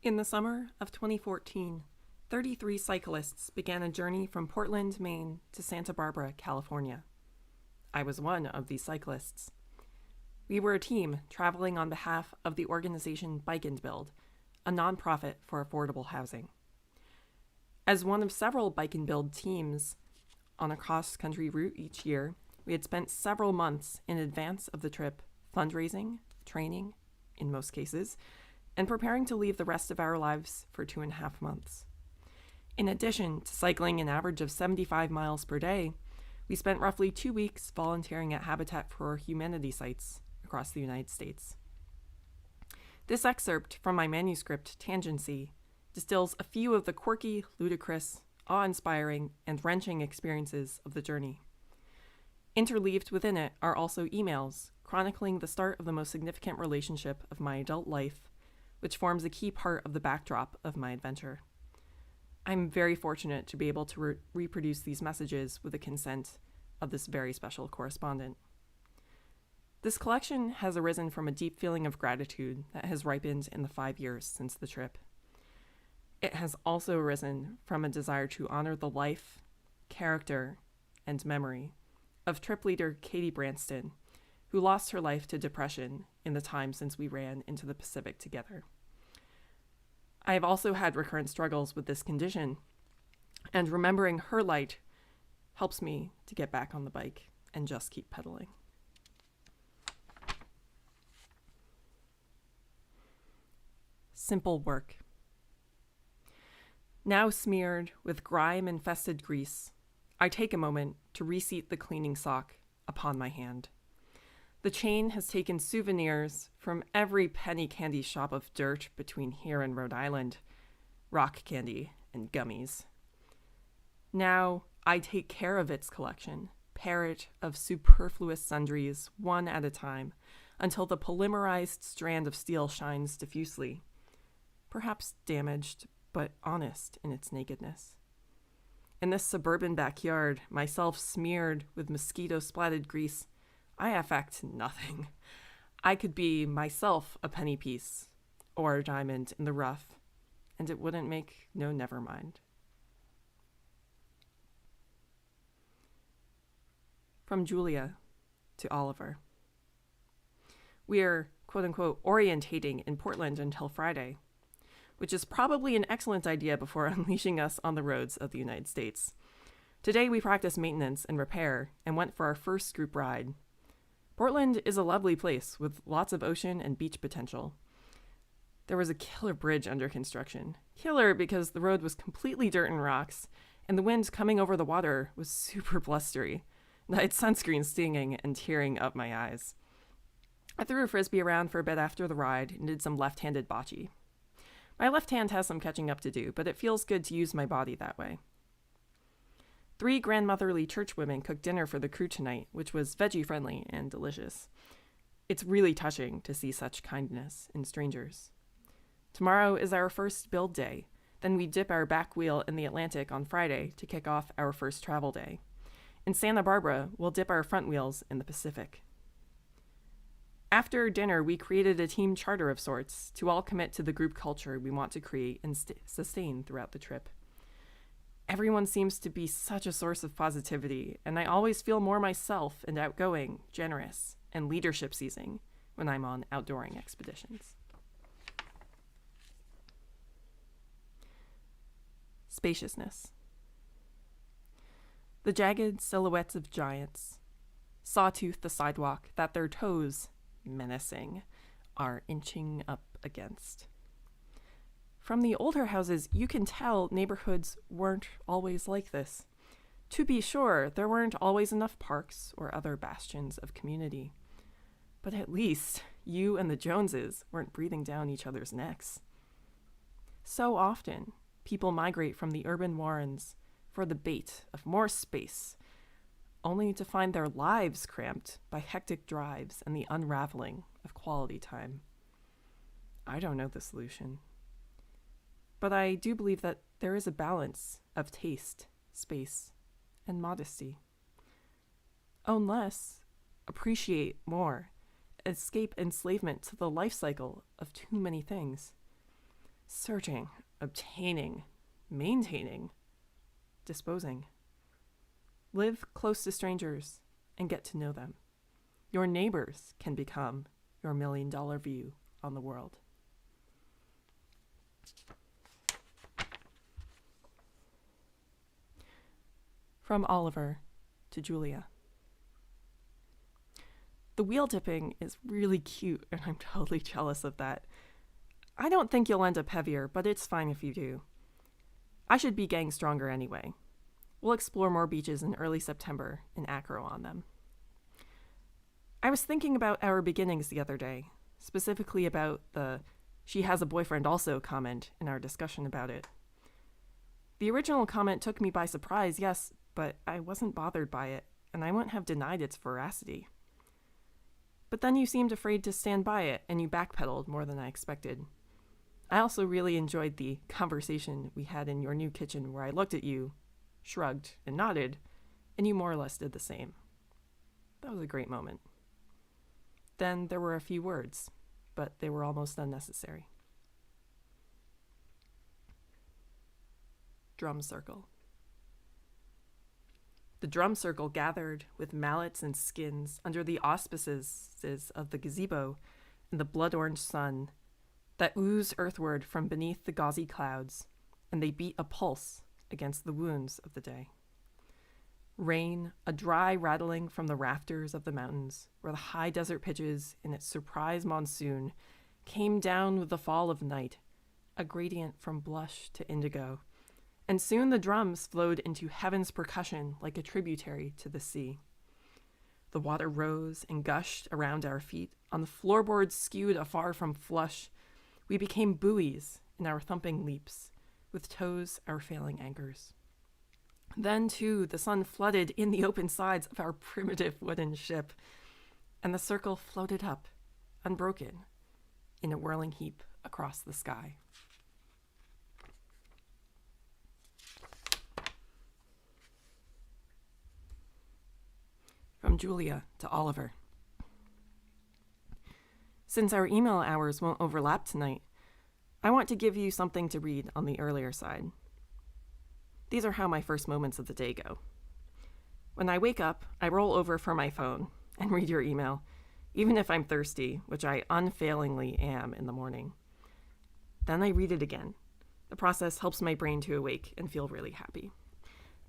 In the summer of 2014, 33 cyclists began a journey from Portland, Maine to Santa Barbara, California. I was one of these cyclists. We were a team traveling on behalf of the organization Bike and Build, a nonprofit for affordable housing. As one of several Bike and Build teams on a cross-country route each year, we had spent several months in advance of the trip fundraising, training, in most cases, and preparing to leave the rest of our lives for 2.5 months. In addition to cycling an average of 75 miles per day, we spent roughly 2 weeks volunteering at Habitat for Humanity sites across the United States. This excerpt from my manuscript, Tangency, distills a few of the quirky, ludicrous, awe-inspiring, and wrenching experiences of the journey. Interleaved within it are also emails chronicling the start of the most significant relationship of my adult life, which forms a key part of the backdrop of my adventure. I'm very fortunate to be able to reproduce these messages with the consent of this very special correspondent. This collection has arisen from a deep feeling of gratitude that has ripened in the 5 years since the trip. It has also arisen from a desire to honor the life, character, and memory of trip leader Katie Branston, who lost her life to depression in the time since we ran into the Pacific together. I have also had recurrent struggles with this condition, and remembering her light helps me to get back on the bike and just keep pedaling. Simple work. Now smeared with grime-infested grease, I take a moment to reseat the cleaning sock upon my hand. The chain has taken souvenirs from every penny candy shop of dirt between here and Rhode Island, rock candy and gummies. Now I take care of its collection, pare it of superfluous sundries one at a time, until the polymerized strand of steel shines diffusely, perhaps damaged, but honest in its nakedness. In this suburban backyard, myself smeared with mosquito-splatted grease, I affect nothing. I could be myself a penny piece or a diamond in the rough, and it wouldn't make no never mind. From Julia to Oliver. We're, quote-unquote, orientating in Portland until Friday, which is probably an excellent idea before unleashing us on the roads of the United States. Today we practiced maintenance and repair and went for our first group ride. Portland is a lovely place with lots of ocean and beach potential. There was a killer bridge under construction. Killer because the road was completely dirt and rocks, and the wind coming over the water was super blustery. I had sunscreen stinging and tearing up my eyes. I threw a frisbee around for a bit after the ride and did some left-handed bocce. My left hand has some catching up to do, but it feels good to use my body that way. 3 grandmotherly churchwomen cooked dinner for the crew tonight, which was veggie-friendly and delicious. It's really touching to see such kindness in strangers. Tomorrow is our first build day. Then we dip our back wheel in the Atlantic on Friday to kick off our first travel day. In Santa Barbara, we'll dip our front wheels in the Pacific. After dinner, we created a team charter of sorts to all commit to the group culture we want to create and sustain throughout the trip. Everyone seems to be such a source of positivity, and I always feel more myself and outgoing, generous, and leadership-seizing when I'm on outdooring expeditions. Spaciousness. The jagged silhouettes of giants sawtooth the sidewalk that their toes, menacing, are inching up against. From the older houses, you can tell neighborhoods weren't always like this. To be sure, there weren't always enough parks or other bastions of community. But at least you and the Joneses weren't breathing down each other's necks. So often, people migrate from the urban warrens for the bait of more space, only to find their lives cramped by hectic drives and the unraveling of quality time. I don't know the solution. But I do believe that there is a balance of taste, space, and modesty. Own less, appreciate more, escape enslavement to the life cycle of too many things. searching, obtaining, maintaining, disposing. Live close to strangers and get to know them. Your neighbors can become your $1 million view on the world. From Oliver to Julia. The wheel dipping is really cute, and I'm totally jealous of that. I don't think you'll end up heavier, but it's fine if you do. I should be getting stronger anyway. We'll explore more beaches in early September in Acro on them. I was thinking about our beginnings the other day, specifically about the "she has a boyfriend also" comment in our discussion about it. The original comment took me by surprise, yes, but I wasn't bothered by it, and I wouldn't have denied its veracity. But then you seemed afraid to stand by it, and you backpedaled more than I expected. I also really enjoyed the conversation we had in your new kitchen where I looked at you, shrugged, and nodded, and you more or less did the same. That was a great moment. Then there were a few words, but they were almost unnecessary. Drum circle. The drum circle gathered with mallets and skins under the auspices of the gazebo in the blood-orange sun that ooze earthward from beneath the gauzy clouds, and they beat a pulse against the wounds of the day. Rain, a dry rattling from the rafters of the mountains, where the high desert pitches in its surprise monsoon came down with the fall of night, a gradient from blush to indigo, and soon the drums flowed into heaven's percussion like a tributary to the sea. The water rose and gushed around our feet. On the floorboards skewed afar from flush, we became buoys in our thumping leaps, with toes our failing anchors. Then, too, the sun flooded in the open sides of our primitive wooden ship, and the circle floated up, unbroken, in a whirling heap across the sky. From Julia to Oliver. Since our email hours won't overlap tonight, I want to give you something to read on the earlier side. These are how my first moments of the day go. When I wake up, I roll over for my phone and read your email, even if I'm thirsty, which I unfailingly am in the morning. Then I read it again. The process helps my brain to awake and feel really happy.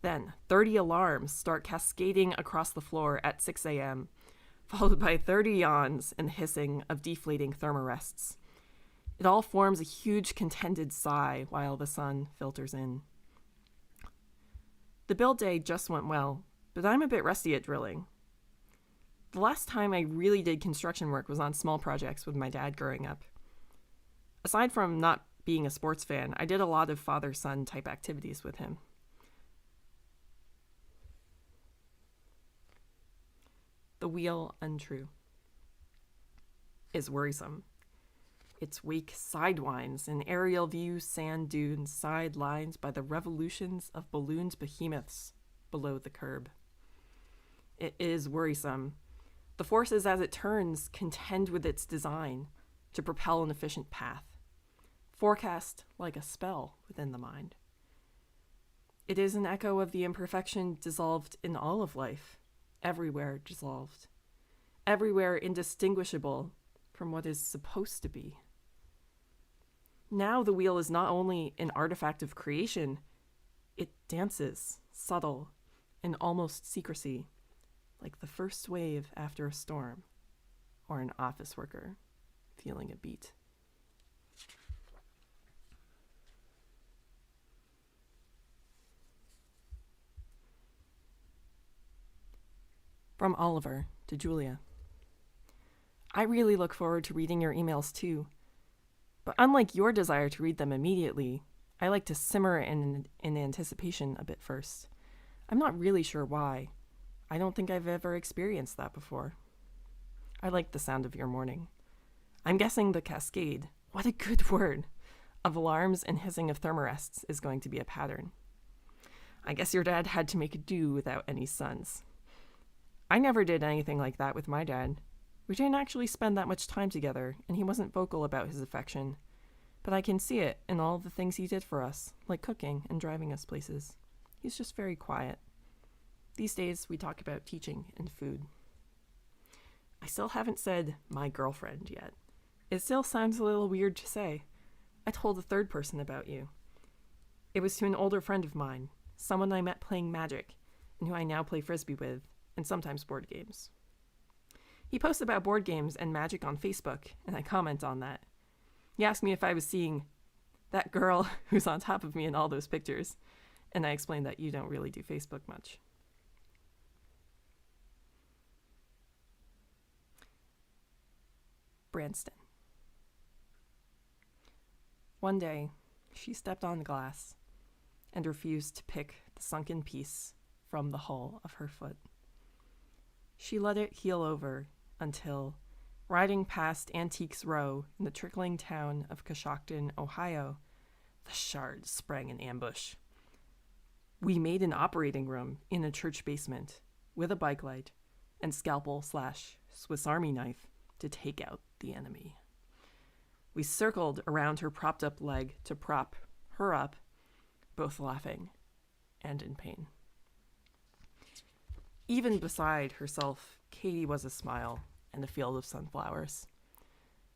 Then 30 alarms start cascading across the floor at 6 a.m., followed by 30 yawns and hissing of deflating thermarests. It all forms a huge contended sigh while the sun filters in. The build day just went well, but I'm a bit rusty at drilling. The last time I really did construction work was on small projects with my dad growing up. Aside from not being a sports fan, I did a lot of father-son type activities with him. The wheel untrue is worrisome. Its wake sidewinds in aerial view sand dunes sidelines by the revolutions of ballooned behemoths below the curb. It is worrisome. The forces as it turns contend with its design to propel an efficient path, forecast like a spell within the mind. It is an echo of the imperfection dissolved in all of life, everywhere dissolved, everywhere indistinguishable from what is supposed to be. Now the wheel is not only an artifact of creation, it dances, subtle, in almost secrecy, like the first wave after a storm, or an office worker feeling a beat. From Oliver to Julia. I really look forward to reading your emails too. But unlike your desire to read them immediately, I like to simmer in anticipation a bit first. I'm not really sure why. I don't think I've ever experienced that before. I like the sound of your morning. I'm guessing the cascade, what a good word, of alarms and hissing of thermarests is going to be a pattern. I guess your dad had to make do without any sons. I never did anything like that with my dad. We didn't actually spend that much time together, and he wasn't vocal about his affection. But I can see it in all the things he did for us, like cooking and driving us places. He's just very quiet. These days, we talk about teaching and food. I still haven't said my girlfriend yet. It still sounds a little weird to say. I told a third person about you. It was to an older friend of mine, someone I met playing Magic, and who I now play Frisbee with, and sometimes board games. He posts about board games and Magic on Facebook, and I comment on that. He asked me if I was seeing that girl who's on top of me in all those pictures, and I explained that you don't really do Facebook much. Branston. One day, she stepped on the glass and refused to pick the sunken piece from the hull of her foot. She let it heal over until, riding past Antiques Row in the trickling town of Coshocton, Ohio, the shard sprang in ambush. We made an operating room in a church basement with a bike light and scalpel/Swiss Army knife to take out the enemy. We circled around her propped up leg to prop her up, both laughing and in pain. Even beside herself, Katie was a smile and a field of sunflowers.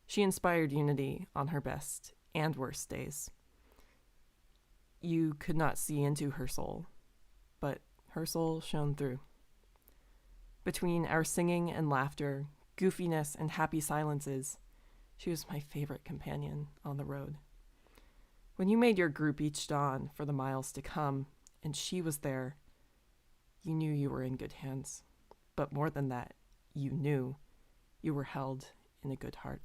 She inspired unity on her best and worst days. You could not see into her soul, but her soul shone through. Between our singing and laughter, goofiness and happy silences, she was my favorite companion on the road. When you made your group each dawn for the miles to come, and she was there, you knew you were in good hands. But more than that, you knew you were held in a good heart.